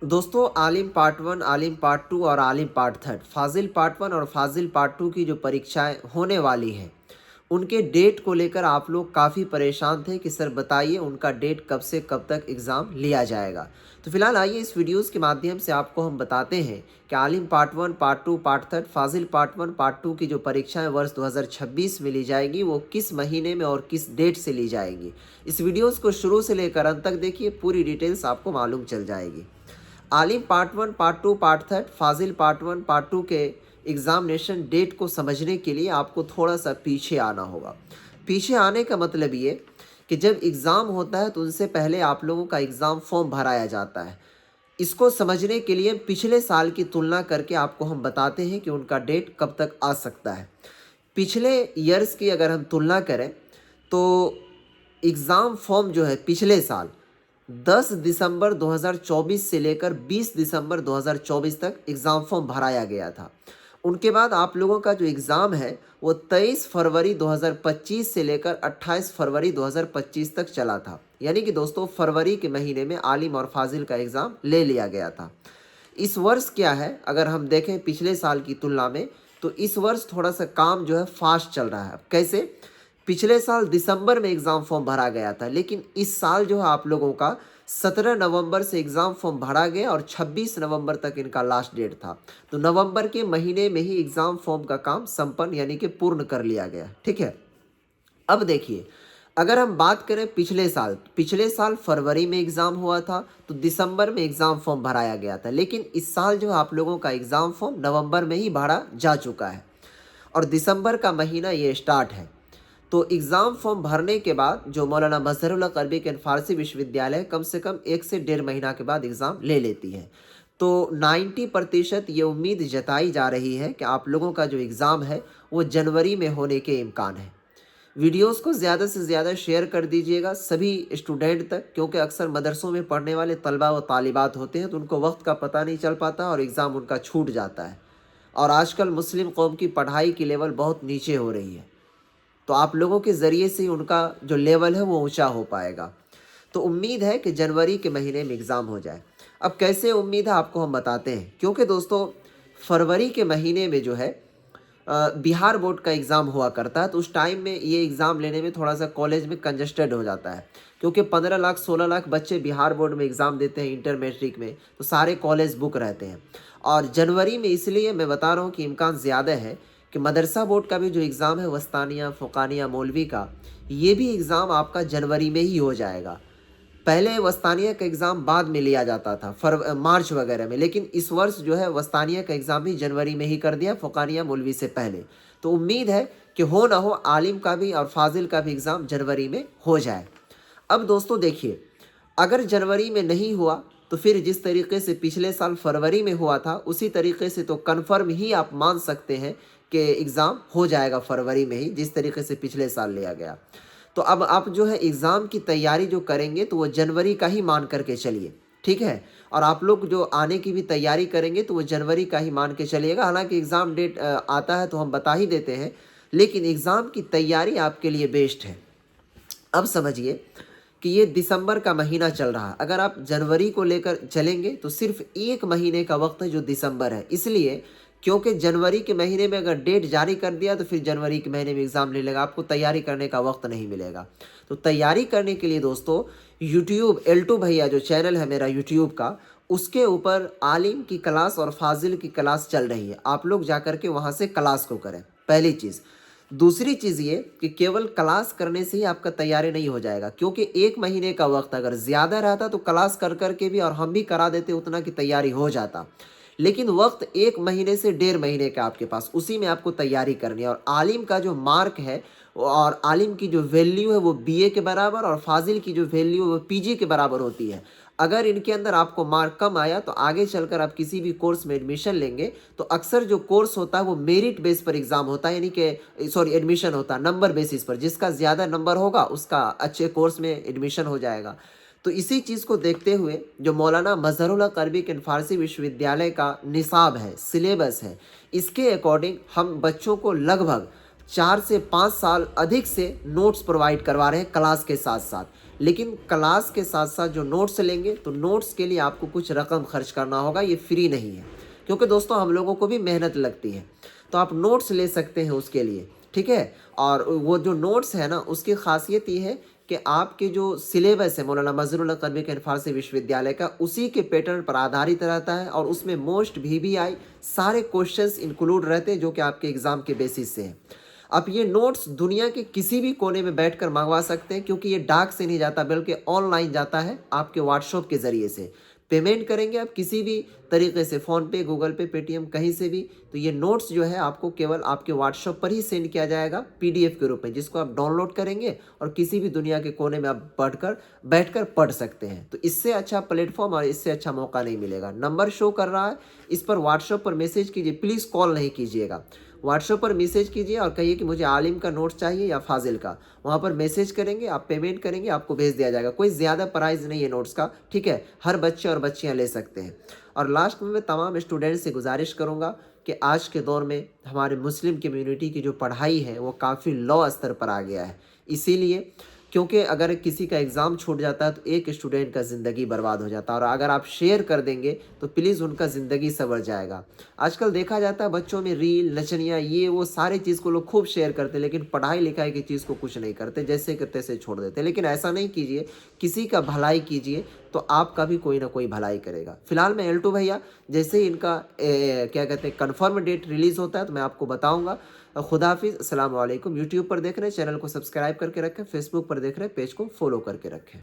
दोस्तों आलिम part one, आलिम पार्ट टू और आलिम पार्ट थर्ड, फाजिल पार्ट वन और फाजिल पार्ट टू की जो परीक्षाएं होने वाली हैं उनके डेट को लेकर आप लोग काफ़ी परेशान थे कि सर बताइए उनका डेट कब से कब तक एग्ज़ाम लिया जाएगा। तो फिलहाल आइए इस वीडियोस के माध्यम से आपको हम बताते हैं कि आलिम part one, part two, part third, फाजिल पार्ट वन, पार्ट टू की जो परीक्षाएं वर्ष 2026 में ली जाएगी वो किस महीने में और किस डेट से ली जाएगी। इस वीडियोज़ को शुरू से लेकर अंत तक देखिए, पूरी डिटेल्स आपको मालूम चल जाएगी। आलिम part one, part two, part third, फाजिल पार्ट वन, पार्ट टू के एग्ज़ामिनेशन डेट को समझने के लिए आपको थोड़ा सा पीछे आना होगा। पीछे आने का मतलब ये कि जब एग्ज़ाम होता है तो उनसे पहले आप लोगों का एग्ज़ाम फॉर्म भराया जाता है। इसको समझने के लिए पिछले साल की तुलना करके आपको हम बताते हैं कि उनका डेट कब तक आ सकता है। पिछले ईयर्स की अगर हम तुलना करें तो एग्ज़ाम फॉर्म जो है पिछले साल 10 दिसंबर 2024 से लेकर 20 दिसंबर 2024 तक एग्ज़ाम फॉर्म भराया गया था। उनके बाद आप लोगों का जो एग्ज़ाम है वो 23 फरवरी 2025 से लेकर 28 फरवरी 2025 तक चला था। यानी कि दोस्तों फरवरी के महीने में आलिम और फाजिल का एग्ज़ाम ले लिया गया था। इस वर्ष क्या है, अगर हम देखें पिछले साल की तुलना में, तो इस वर्ष थोड़ा सा काम जो है फास्ट चल रहा है। कैसे? पिछले साल दिसंबर में एग्ज़ाम फॉर्म भरा गया था, लेकिन इस साल जो है आप लोगों का 17 नवंबर से एग्ज़ाम फॉर्म भरा गया और 26 नवंबर तक इनका लास्ट डेट था। तो नवंबर के महीने में ही एग्ज़ाम फॉर्म का काम संपन्न यानी कि पूर्ण कर लिया गया। ठीक है। अब देखिए, अगर हम बात करें पिछले साल फरवरी में एग्ज़ाम हुआ था तो दिसंबर में एग्ज़ाम फॉर्म भराया गया था, लेकिन इस साल जो आप लोगों का एग्ज़ाम फॉर्म नवंबर में ही भरा जा चुका है और दिसंबर का महीना ये स्टार्ट है। तो एग्ज़ाम फॉर्म भरने के बाद जो मौलाना मजहरुल हक अरबिक एंड फ़ारसी विश्वविद्यालय कम से कम 1 से 1.5 महीना के बाद एग्ज़ाम ले लेती है। तो 90% ये उम्मीद जताई जा रही है कि आप लोगों का जो एग्ज़ाम है वो जनवरी में होने के इम्कान है। वीडियोस को ज़्यादा से ज़्यादा शेयर कर दीजिएगा सभी स्टूडेंट तक, क्योंकि अक्सर मदरसों में पढ़ने वाले तलबा व तालिबात होते हैं तो उनको वक्त का पता नहीं चल पाता और एग्ज़ाम उनका छूट जाता है। और आजकल मुस्लिम कौम की पढ़ाई की लेवल बहुत नीचे हो रही है, तो आप लोगों के ज़रिए से उनका जो लेवल है वो ऊंचा हो पाएगा। तो उम्मीद है कि जनवरी के महीने में एग्ज़ाम हो जाए। अब कैसे उम्मीद है आपको हम बताते हैं, क्योंकि दोस्तों फरवरी के महीने में जो है बिहार बोर्ड का एग्ज़ाम हुआ करता है, तो उस टाइम में ये एग्ज़ाम लेने में थोड़ा सा कॉलेज में कंजस्टेड हो जाता है, क्योंकि 15 लाख 16 लाख बच्चे बिहार बोर्ड में एग्ज़ाम देते हैं इंटर मैट्रिक में, तो सारे कॉलेज बुक रहते हैं। और जनवरी में इसलिए मैं बता रहा हूँ कि इम्कान ज़्यादा है कि मदरसा बोर्ड का भी जो एग्ज़ाम है वस्तानिया फ़ुक़ानिया मौलवी का, ये भी एग्ज़ाम आपका जनवरी में ही हो जाएगा। पहले वस्तानिया का एग्ज़ाम बाद में लिया जाता था मार्च वगैरह में, लेकिन इस वर्ष जो है वस्तानिया का एग्ज़ाम भी जनवरी में ही कर दिया, फ़ुक़ानिया मौलवी से पहले। तो उम्मीद है कि हो ना हो आलिम का भी और फाजिल का भी एग्ज़ाम जनवरी में हो जाए। अब दोस्तों देखिए, अगर जनवरी में नहीं हुआ तो फिर जिस तरीके से पिछले साल फरवरी में हुआ था उसी तरीके से तो कन्फर्म ही आप मान सकते हैं कि एग्ज़ाम हो जाएगा फरवरी में ही, जिस तरीके से पिछले साल लिया गया। तो अब आप जो है एग्ज़ाम की तैयारी जो करेंगे तो वो जनवरी का ही मान करके चलिए। ठीक है। और आप लोग जो आने की भी तैयारी करेंगे तो वो जनवरी का ही मान के चलिएगा। हालांकि एग्ज़ाम डेट आता है तो हम बता ही देते हैं, लेकिन एग्ज़ाम की तैयारी आपके लिए बेस्ट है। अब समझिए कि ये दिसंबर का महीना चल रहा है, अगर आप जनवरी को लेकर चलेंगे तो सिर्फ 1 महीने का वक्त है जो दिसंबर है। इसलिए क्योंकि जनवरी के महीने में अगर डेट जारी कर दिया तो फिर जनवरी के महीने में एग्ज़ाम ले लेगा, आपको तैयारी करने का वक्त नहीं मिलेगा। तो तैयारी करने के लिए दोस्तों यूट्यूब L2 भैया जो चैनल है मेरा यूट्यूब का, उसके ऊपर आलिम की क्लास और फाजिल की क्लास चल रही है, आप लोग जा कर के वहाँ से क्लास को करें, पहली चीज़। दूसरी चीज़ ये कि केवल क्लास करने से ही आपका तैयारी नहीं हो जाएगा, क्योंकि 1 महीने का वक्त अगर ज़्यादा रहता तो क्लास कर कर के भी और हम भी करा देते उतना की तैयारी हो जाता, लेकिन वक्त 1 महीने से 1.5 महीने का आपके पास, उसी में आपको तैयारी करनी है। और आलिम का जो मार्क है और आलिम की जो वैल्यू है वो BA के बराबर और फाजिल की जो वैल्यू है वो PG के बराबर होती है। अगर इनके अंदर आपको मार्क कम आया तो आगे चलकर आप किसी भी कोर्स में एडमिशन लेंगे तो अक्सर जो कोर्स होता है वो मेरिट बेस पर एग्ज़ाम होता है, यानी कि एडमिशन होता है नंबर बेसिस पर, जिसका ज़्यादा नंबर होगा उसका अच्छे कोर्स में एडमिशन हो जाएगा। तो इसी चीज़ को देखते हुए जो मौलाना मजहरुल हक अरबिक एंड फ़ारसी विश्वविद्यालय का निसाब है, सिलेबस है, इसके अकॉर्डिंग हम बच्चों को लगभग 4 से 5 साल अधिक से नोट्स प्रोवाइड करवा रहे हैं क्लास के साथ साथ। लेकिन क्लास के साथ साथ जो नोट्स लेंगे तो नोट्स के लिए आपको कुछ रकम खर्च करना होगा, ये फ्री नहीं है, क्योंकि दोस्तों हम लोगों को भी मेहनत लगती है। तो आप नोट्स ले सकते हैं उसके लिए, ठीक है। और वो जो नोट्स है ना, उसकी खासियत ये है कि आपके जो सिलेबस है मौलाना मजहरुल हक कलमी कैंट फारसी विश्वविद्यालय का, उसी के पैटर्न पर आधारित रहता है और उसमें मोस्ट VBI सारे क्वेश्चंस इंक्लूड रहते हैं जो कि आपके एग्ज़ाम के बेसिस से है। आप ये नोट्स दुनिया के किसी भी कोने में बैठकर मंगवा सकते हैं, क्योंकि ये डाक से नहीं जाता बल्कि ऑनलाइन जाता है आपके व्हाट्सएप के ज़रिए से। पेमेंट करेंगे आप किसी भी तरीके से, फ़ोन पे, गूगल पे, पेटीएम, कहीं से भी, तो ये नोट्स जो है आपको केवल आपके व्हाट्सएप पर ही सेंड किया जाएगा PDF के रूप में, जिसको आप डाउनलोड करेंगे और किसी भी दुनिया के कोने में आप बैठकर पढ़ सकते हैं। तो इससे अच्छा प्लेटफॉर्म और इससे अच्छा मौका नहीं मिलेगा। नंबर शो कर रहा है, इस पर व्हाट्सएप पर मैसेज कीजिए, प्लीज़ कॉल नहीं कीजिएगा। व्हाट्सएप पर मैसेज कीजिए और कहिए कि मुझे आलिम का नोट्स चाहिए या फाजिल का। वहाँ पर मैसेज करेंगे, आप पेमेंट करेंगे, आपको भेज दिया जाएगा। कोई ज़्यादा प्राइस नहीं है नोट्स का, ठीक है। हर बच्चे और बच्चियाँ ले सकते हैं। और लास्ट में मैं तमाम स्टूडेंट्स से गुजारिश करूँगा कि आज के दौर में हमारे मुस्लिम कम्युनिटी की जो पढ़ाई है वो काफ़ी लो स्तर पर आ गया है। इसीलिए क्योंकि अगर किसी का एग्ज़ाम छूट जाता है तो एक स्टूडेंट का ज़िंदगी बर्बाद हो जाता है, और अगर आप शेयर कर देंगे तो प्लीज़ उनका ज़िंदगी संवर जाएगा। आजकल देखा जाता है बच्चों में रील, नचनियाँ, ये वो सारी चीज़ को लोग खूब शेयर करते हैं, लेकिन पढ़ाई लिखाई की चीज़ को कुछ नहीं करते, जैसे कि तैसे छोड़ देते हैं। लेकिन ऐसा नहीं कीजिए, किसी का भलाई कीजिए तो आपका भी कोई ना कोई भलाई करेगा। फिलहाल मैं L2 भैया, जैसे ही इनका क्या कहते हैं कन्फर्म डेट रिलीज़ होता है तो मैं आपको बताऊँगा। खुदा हाफिज़, अस्सलाम वालेकुम। यूट्यूब पर देख रहे हैं, चैनल को सब्सक्राइब करके रखें। फेसबुक पर देख रहे हैं, पेज को फॉलो करके रखें।